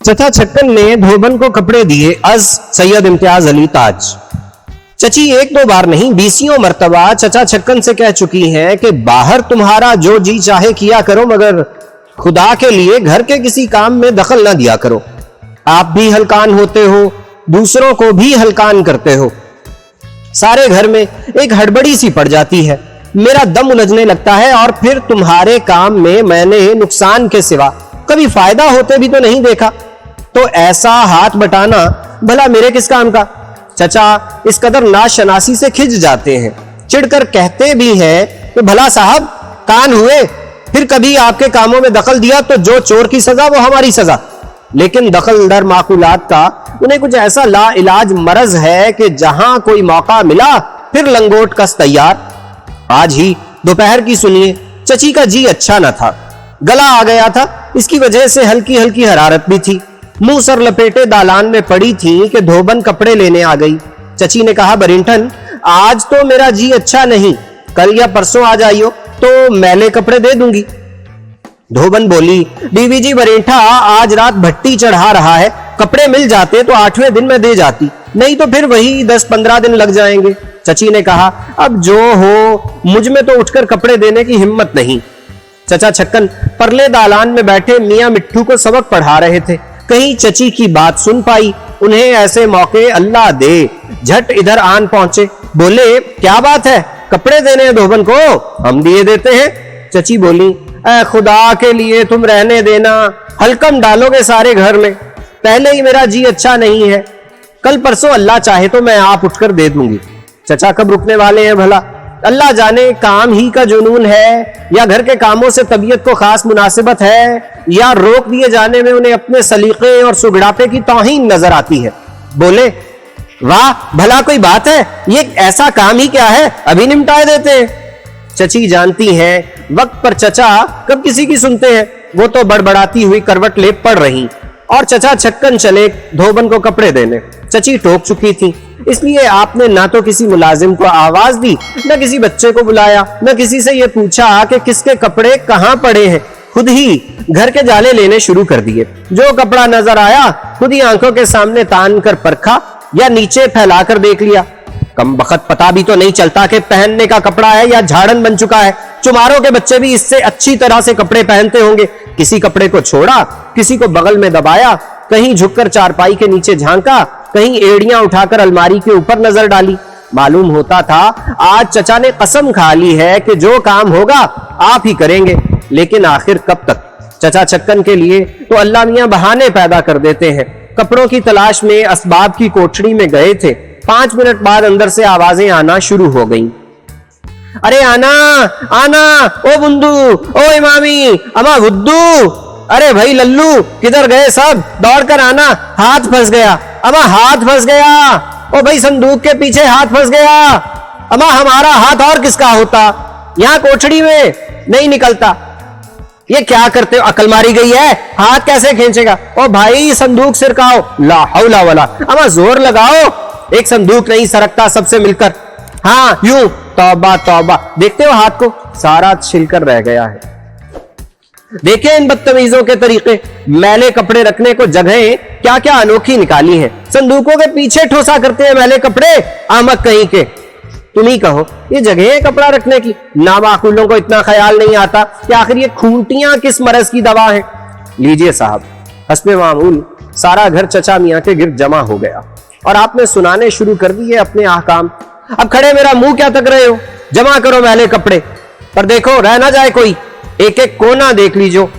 चचा छक्कन ने धोबन को कपड़े दिए अज सैयद इम्तियाज अली ताज। चची एक दो बार नहीं 20 मरतबा चचा छक्कन से कह चुकी हैं कि बाहर तुम्हारा जो जी चाहे किया करो, मगर खुदा के लिए घर के किसी काम में दखल ना दिया करो। आप भी हलकान होते हो, दूसरों को भी हलकान करते हो। सारे घर में एक हड़बड़ी सी पड़ जाती है, मेरा दम उलझने लगता है, और फिर तुम्हारे काम में मैंने नुकसान के सिवा कभी फायदा होते भी तो नहीं देखा, तो ऐसा हाथ बटाना भला मेरे किस काम का। चचा इस कदर नाशनासी से खिंच जाते हैं, चिढ़कर कहते भी हैं कि भला साहब कान हुए, फिर कभी आपके कामों में दखल दिया तो जो चोर की सजा वो हमारी सजा। लेकिन दखल दर माकूलात का उन्हें कुछ ऐसा ला इलाज मरज है कि जहां कोई मौका मिला फिर लंगोट कस तैयार। आज ही दोपहर की सुनिए, चची का जी अच्छा न था, गला आ गया था, इसकी वजह से हल्की हल्की हरारत भी थी। मुंह सर लपेटे दालान में पड़ी थी कि धोबन कपड़े लेने आ गई। चची ने कहा, बरिंठन आज तो मेरा जी अच्छा नहीं, कल या परसों आ जाइयो तो मैले कपड़े दे दूंगी। धोबन बोली, डीवीजी बरिंठा आज रात भट्टी चढ़ा रहा है, कपड़े मिल जाते तो 8वें दिन में दे जाती, नहीं तो फिर वही 10-15 दिन लग जाएंगे। चची ने कहा, अब जो हो, मुझ में तो उठकर कपड़े देने की हिम्मत नहीं। चचा छक्कन परले दालान में बैठे मियां मिट्ठू को सबक पढ़ा रहे थे, कहीं चची की बात सुन पाई। उन्हें ऐसे मौके अल्लाह दे, झट इधर आन पहुंचे। बोले, क्या बात है, कपड़े देने हैं धोबन को? हम दिए देते हैं। चची बोली, ऐ खुदा के लिए तुम रहने देना, हलकम डालोगे सारे घर में, पहले ही मेरा जी अच्छा नहीं है, कल परसों अल्लाह चाहे तो मैं आप उठकर दे दूंगी। चचा कब रुकने वाले हैं भला? अल्लाह जाने काम ही का जुनून है, या घर के कामों से तबीयत को खास मुनासिबत है, या रोक दिए जाने में उन्हें अपने सलीके और सुगड़ापे की तौहीन नजर आती है। बोले, वाह भला कोई बात है, ये ऐसा काम ही क्या है, अभी निपटाए देते हैं। चची जानती हैं वक्त पर चचा कब किसी की सुनते हैं, वो तो बड़बड़ाती हुई करवट ले पड़ रही, और चचा छक्कन चले धोबन को कपड़े देने। चची टोक चुकी थी, इसलिए आपने ना तो किसी मुलाजिम को आवाज दी, न किसी बच्चे को बुलाया, न किसी से यह पूछा कि किसके कपड़े कहां पड़े हैं, खुद ही घर के जाले लेने शुरू कर दिए। जो कपड़ा नजर आया खुद ही आंखों के सामने तान कर परखा या नीचे फैलाकर देख लिया। कम बखत पता भी तो नहीं चलता कि पहनने का कपड़ा है या झाड़न बन चुका है। चुमारों के बच्चे भी इससे अच्छी तरह से कपड़े पहनते होंगे। किसी कपड़े को छोड़ा, किसी को बगल में दबाया, कहीं झुककर चारपाई के नीचे झांका, कहीं एड़ियां उठाकर अलमारी के ऊपर नजर डाली। मालूम होता था आज चचा ने कसम खा ली है कि जो काम होगा आप ही करेंगे, लेकिन आखिर कब तक। चचा छक्कन के लिए तो अल्लाह मियां बहाने पैदा कर देते हैं। कपड़ों की तलाश में असबाब की कोठड़ी में गए थे, 5 मिनट बाद अंदर से आवाजें आना शुरू हो गईं। अरे आना आना, ओ बुंदू, ओ इमामी, अमा गुद्दू, अरे भाई लल्लू, किधर गए सब, दौड़ कर आना, हाथ फंस गया, अमा हाथ फंस गया, ओ भाई संदूक के पीछे हाथ फंस गया, अमा हमारा हाथ और किसका होता, यहां कोठड़ी में नहीं निकलता। ये क्या करते हो, अकल मारी गई है, हाथ कैसे खींचेगा, ओ भाई संदूक सिरकाओ, ला हौला वला, अमा जोर लगाओ, एक संदूक नहीं सरकता सबसे मिलकर, हाँ यूं, तौबा तौबा, देखते हो हाथ को सारा छिलकर रह गया है। देखिए इन बदतमीजों के तरीके, मैले कपड़े रखने को जगहें क्या क्या अनोखी निकाली हैं। संदूकों के पीछे ठोसा करते हैं मैले कपड़े, आमक कहीं के। तुम ही कहो ये जगह है कपड़ा रखने की। नामाकुलों को इतना ख्याल नहीं आता कि आखिर ये खूंटियां किस मरज की दवा है। लीजिए साहब, हस्बे मामूल सारा घर चचा मियां के गिर्द जमा हो गया और आपने सुनाने शुरू कर दिए अपने ahकाम। अब खड़े मेरा मुंह क्या तक रहे हो, जमा करो मैले कपड़े, पर देखो रह ना जाए कोई, एक एक कोना देख लीजो,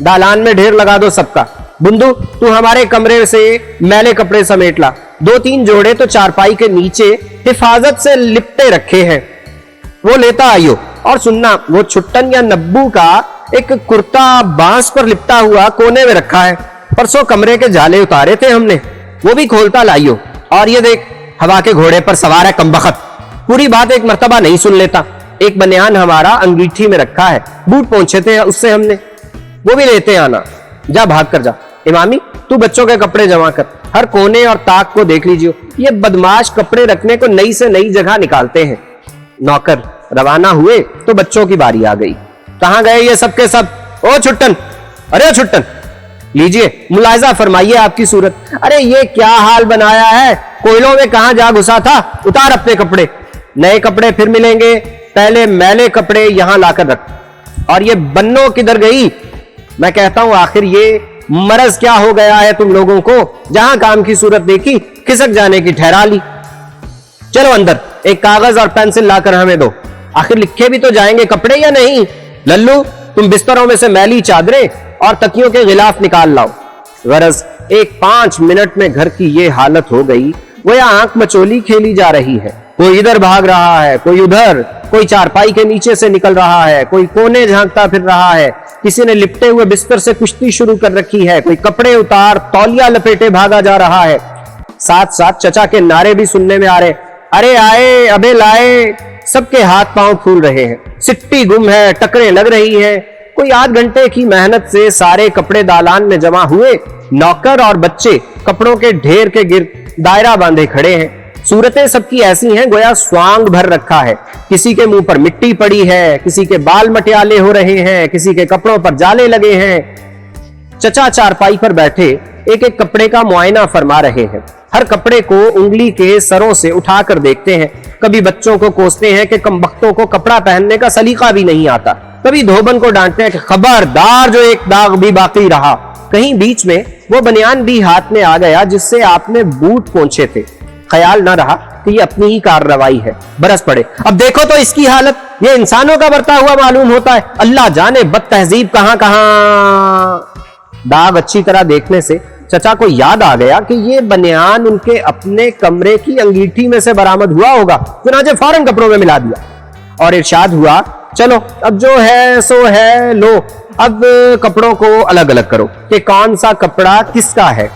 दालान में ढेर लगा दो सबका। बुंदू तू हमारे कमरे से मैले कपड़े समेट ला, 2-3 जोड़े तो चारपाई के नीचे हिफाजत से लिपटे रखे हैं, वो लेता आइयो। और सुनना, वो छुट्टन या नब्बू का एक कुर्ता बांस पर लिपटा हुआ कोने में रखा है, परसों कमरे के जाले उतारे थे हमने, वो भी खोलता लाइयो। और ये देख हवा के घोड़े पर सवार है कमबख्त, पूरी बात एक मर्तबा नहीं सुन लेता। एक बनियान हमारा अंगीठी में रखा है, बूट पहुंचे थे उससे हमने, वो भी लेते आना। जा भाग कर जा। इमामी तू बच्चों के कपड़े जमा कर, हर कोने और ताक को देख लीजिए, ये बदमाश कपड़े रखने को नई से नई जगह निकालते हैं। नौकर रवाना हुए तो बच्चों की बारी आ गई। कहां गए ये सब के सब? ओ छुट्टन, अरे छुट्टन, लीजिए मुलाहिजा फरमाइए आपकी सूरत। अरे ये क्या हाल बनाया है, कोयलों में कहां जा घुसा था, उतार अपने कपड़े। नए कपड़े फिर मिलेंगे, पहले मैले कपड़े यहां लाकर रख। और ये बन्नो किधर गई? मैं कहता हूं आखिर ये मरज क्या हो गया है तुम लोगों को, जहां काम की सूरत देखी खिसक जाने की ठहरा ली। चलो अंदर, एक कागज और पेंसिल लाकर हमें दो, आखिर लिखे भी तो जाएंगे कपड़े या नहीं। लल्लू तुम बिस्तरों में से मैली चादरें और तकियों के गिलाफ निकाल लाओ। गरज एक 5 मिनट में घर की ये हालत हो गई, गोया आंख मचोली खेली जा रही है। कोई इधर भाग रहा है, कोई उधर, कोई चारपाई के नीचे से निकल रहा है, कोई कोने झांकता फिर रहा है, किसी ने लिपटे हुए बिस्तर से कुश्ती शुरू कर रखी है, कोई कपड़े उतार तौलिया लपेटे भागा जा रहा है। साथ साथ चचा के नारे भी सुनने में आ रहे, अरे आए, अबे लाए। सबके हाथ पांव फूल रहे हैं, सिट्टी गुम है, टकरें लग रही हैं। कोई आध घंटे की मेहनत से सारे कपड़े दालान में जमा हुए। नौकर और बच्चे कपड़ों के ढेर के गिर्द दायरा बांधे खड़े हैं। सूरतें सबकी ऐसी हैं गोया स्वांग भर रखा है। किसी के मुंह पर मिट्टी पड़ी है, किसी के बाल मटियाले हो रहे हैं, किसी के कपड़ों पर जाले लगे हैं। चचा चारपाई पर बैठे एक एक कपड़े का मुआयना फरमा रहे हैं। हर कपड़े को उंगली के सरों से उठाकर देखते हैं। कभी बच्चों को कोसते हैं कि कमबख्तों को कपड़ा पहनने का सलीका भी नहीं आता। कभी धोबन को डांटते हैं कि खबरदार जो एक दाग भी बाकी रहा। कहीं बीच में वो बनियान भी हाथ में आ गया जिससे आपने बूट पोंछे थे। ख्याल न रहा कि ये अपनी ही कार्रवाई है, बरस पड़े। अब देखो तो इसकी हालत, ये इंसानों का बरता हुआ मालूम होता है। अल्लाह जाने बदतहजीब कहां कहां। दाग अच्छी तरह देखने से चचा को याद आ गया कि ये बनियान उनके अपने कमरे की अंगीठी में से बरामद हुआ होगा। चुनाचे फौरन कपड़ों में मिला दिया और इरशाद हुआ, चलो अब जो है सो है, लो अब कपड़ों को अलग अलग करो कि कौन सा कपड़ा किसका है।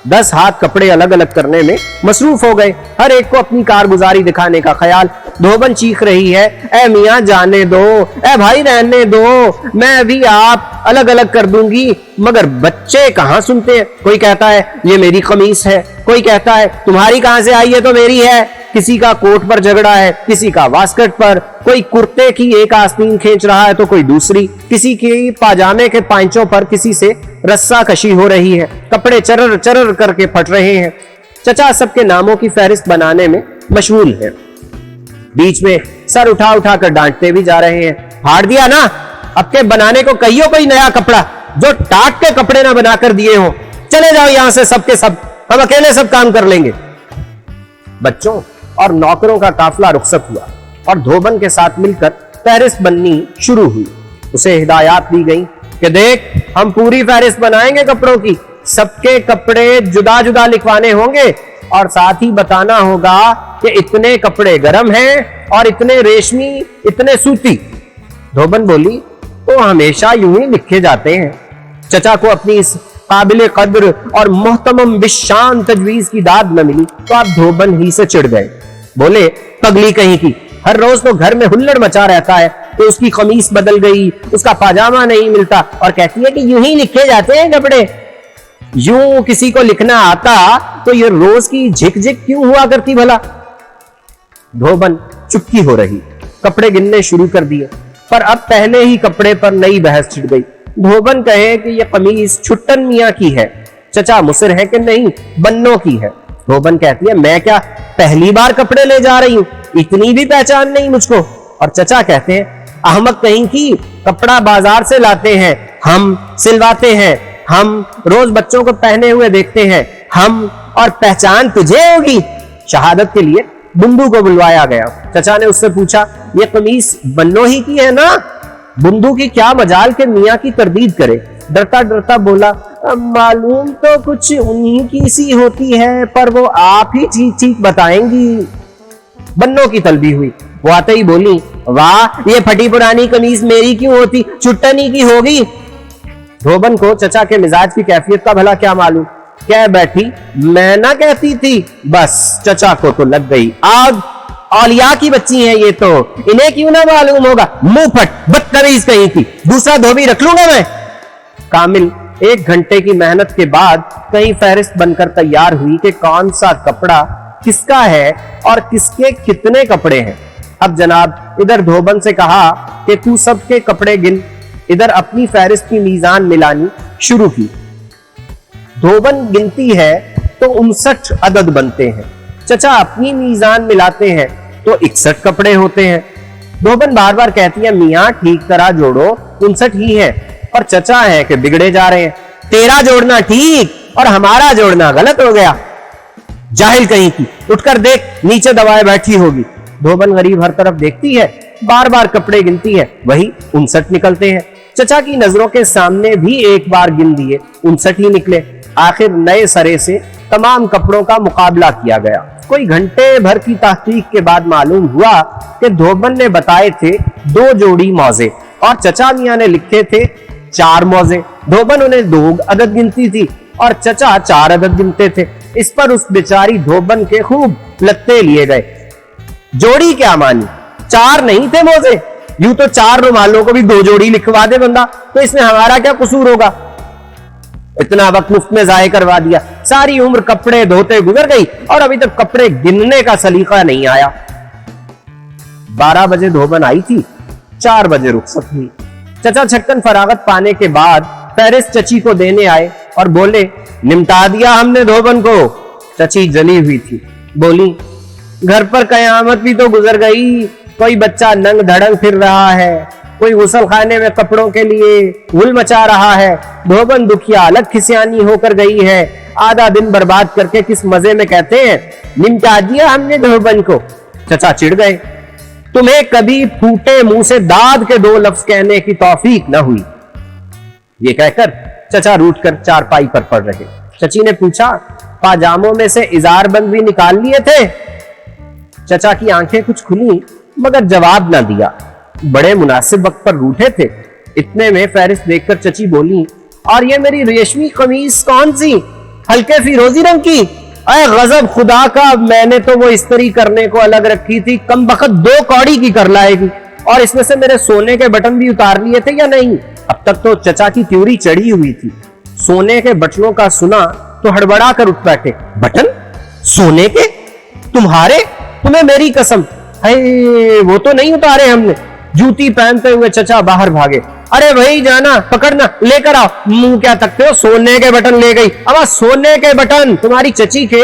10 हाथ कपड़े अलग अलग करने में मसरूफ हो गए, हर एक को अपनी कारगुजारी दिखाने का ख्याल। धोबन चीख रही है, ए मियां जाने दो, ए भाई रहने दो, मैं भी आप अलग अलग कर दूंगी। मगर बच्चे कहां सुनते हैं। कोई कहता है ये मेरी कमीज है, कोई कहता है तुम्हारी कहां से आई है, तो मेरी है। किसी का कोट पर झगड़ा है, किसी का वास्कट पर, कोई कुर्ते की एक आस्तीन खींच रहा है तो कोई दूसरी, किसी की पाजामे के पांचों पर किसी से रस्सा कशी हो रही है। कपड़े चरर चरर करके फट रहे हैं। चचा सबके नामों की फहरिस्त बनाने में मशगूल है। बीच में सर उठा उठा कर डांटते भी जा रहे हैं, फाड़ दिया ना, अब के बनाने को कहियो कोई नया कपड़ा, जो टाट के कपड़े ना बनाकर दिए हो। चले जाओ यहां से सबके सब, हम अकेले सब काम कर लेंगे। बच्चों और नौकरों का काफिला रुखसत हुआ और धोबन के साथ मिलकर फहरिस्त बननी शुरू हुई। उसे हिदायत दी गई कि देख, हम पूरी फहरिस्त बनाएंगे कपड़ों की, सबके कपड़े जुदा जुदा लिखवाने होंगे और साथ ही बताना होगा कि इतने कपड़े गरम हैं और इतने रेशमी, इतने सूती। धोबन बोली, तो हमेशा यूं ही लिखे जाते हैं। चचा को अपनी इस काबिल कद्र और मोहतमम बिशान तजवीज की दाद न मिली तो आप धोबन ही से चिढ़ गए। बोले, पगली कहीं की, हर रोज तो घर में हुल्लड़ मचा रहता है, तो उसकी कमीज बदल गई, उसका पाजामा नहीं मिलता और कहती है कि यूं ही लिखे जाते हैं कपड़े। यूं किसी को लिखना आता तो ये रोज की झिक झिक क्यों हुआ करती भला। धोबन चुप्पी हो रही, कपड़े गिनने शुरू कर दिए, पर अब पहले ही कपड़े पर नई बहस छिड़ गई। धोबन कहे कि यह कमीज छुट्टन मियां की है। चचा मुसिर है कि नहीं, बन्नों की है। धोबन कहती है, मैं क्या पहली बार कपड़े ले जा रही हूं, इतनी भी पहचान नहीं मुझको। और चचा कहते हैं, अहमक कहीं की, कपड़ा बाजार से लाते हैं हम, सिलवाते हैं हम, रोज बच्चों को पहने हुए देखते हैं हम, और पहचान तुझे होगी। शहादत के लिए बुंदू को बुलवाया गया। चचा ने उससे पूछा, ये कमीज बन्नों ही की है ना? बुंदू की क्या मजाल के मियां की तरदीद करे। डरता डरता बोला, मालूम तो कुछ उन्हीं की सी होती है, पर वो आप ही ठीक ठीक बताएंगी। बन्नों की तलबी हुई। वो आते ही बोली, वाह, ये फटी पुरानी कमीज मेरी क्यों होती, छुट्टनी की होगी। धोबन को चचा के मिजाज की कैफियत का भला क्या मालूम, कह बैठी, मैं ना कहती थी। बस चचा को तो लग गई आग। औलिया की बच्ची हैं ये तो, इन्हें क्यों ना मालूम होगा, मुंह फट, बदतमीज कहीं की, दूसरा धोबी रख लूंगा मैं। कामिल 1 घंटे की मेहनत के बाद कहीं फहरिस्त बनकर तैयार हुई कि कौन सा कपड़ा किसका है और किसके कितने कपड़े हैं। अब जनाब इधर धोबन से कहा कि तू सबके कपड़े गिन, इधर अपनी फहरिस्त की मीजान मिलानी शुरू की। धोबन गिनती है तो 59 अदद बनते हैं। चचा अपनी मीजान मिलाते हैं तो 61 कपड़े होते हैं। धोबन बार बार कहती है मियाँ ठीक तरह जोड़ो, 59 ही है। और चचा है कि बिगड़े जा रहे हैं, तेरा जोड़ना ठीक और हमारा जोड़ना गलत हो गया। जाहिल कहीं की, उठकर देख नीचे दबाए बैठी होगी। धोबन गरीब हर तरफ देखती है, बार बार कपड़े गिनती है, वही 59 निकलते हैं। चचा की नजरों के सामने भी एक बार गिन दिए, 59 ही निकले। आखिर नए सरे से तमाम कपड़ों का मुकाबला किया गया। कोई घंटे भर की तहकीक के बाद मालूम हुआ कि धोबन ने बताए थे 2 जोड़ी मौजे और चचा मियां ने लिखे थे 4 मौजे। धोबन उन्हें 2 अदद गिनती थी और चचा 4 अदद गिनते थे। इस पर उस बेचारी धोबन के खूब लत्ते लिए गए। जोड़ी क्या मानी, 4 नहीं थे मोजे। यूं तो 4 रुमालों को भी 2 जोड़ी लिखवा दे बंदा, तो इसमें हमारा क्या कसूर होगा। इतना वक्त मुफ्त में जाये करवा दिया, सारी उम्र कपड़े धोते गुजर गई और अभी तक कपड़े गिनने का सलीका नहीं आया। 12 बजे धोबन आई थी, 4 बजे रुखसत हुई। चचा छक्कन फरागत पाने के बाद फेरिस्त चची को देने आए और बोले निमटा दिया हमने धोबन को। चची जली हुई थी, बोली घर पर कयामत भी तो गुजर गई। कोई बच्चा नंग धड़ंग फिर रहा है, कोई गुसल खाने में कपड़ों के लिए हुल मचा रहा है। धोबन दुखिया अलग खिसियानी होकर गई है। आधा दिन बर्बाद करके किस मजे में कहते हैं निमटा दिया हमने धोबन को। चचा चिढ़ गए, तुम्हें कभी फूटे मुंह से दाद के 2 लफ्ज कहने की तौफीक न हुई। ये कहकर चचा रूठ कर चारपाई पर पड़ रहे। चची ने पूछा पाजामों में से इजार बंद भी निकाल लिए थे। चचा की आंखें कुछ खुली मगर जवाब ना दिया। बड़े मुनासिब वक्त पर रूठे थे। इतने में फेरिस्त देखकर चची बोली और ये मेरी रेशमी कमीज कौन सी, हल्के फिरोजी रंग की। अरे गजब खुदा का, मैंने तो वो इस्त्री करने को अलग रखी थी, कम बखत 2 कौड़ी की कर लाएगी। और इसमें से मेरे सोने के बटन भी उतार लिए थे या नहीं। अब तक तो चचा की त्योरी चढ़ी हुई थी। सोने के बटनों का सुना तो हड़बड़ा कर उठ बैठे। बटन सोने के? तुम्हारे? तुम्हें मेरी कसम, वो तो नहीं उतारे हमने। जूती पहनते हुए चचा बाहर भागे। अरे भाई जाना, पकड़ना, लेकर आओ। मुंह क्या तकते हो, सोने के बटन ले गई। अब सोने के बटन तुम्हारी चची के,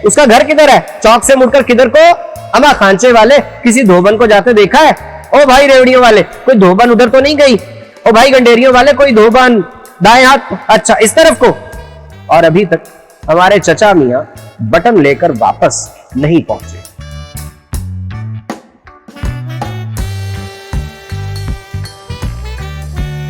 उसका घर किधर है? चौक से मुड़कर किधर को? अमा खांचे वाले, किसी धोबन को जाते देखा है? ओ भाई रेवड़ियों वाले, कोई धोबन उधर तो नहीं गई? ओ भाई गंडेरियों वाले, कोई धोबन दाएं हाथ? अच्छा इस तरफ को। और अभी तक हमारे चचा मियां बटन लेकर वापस नहीं पहुंचे।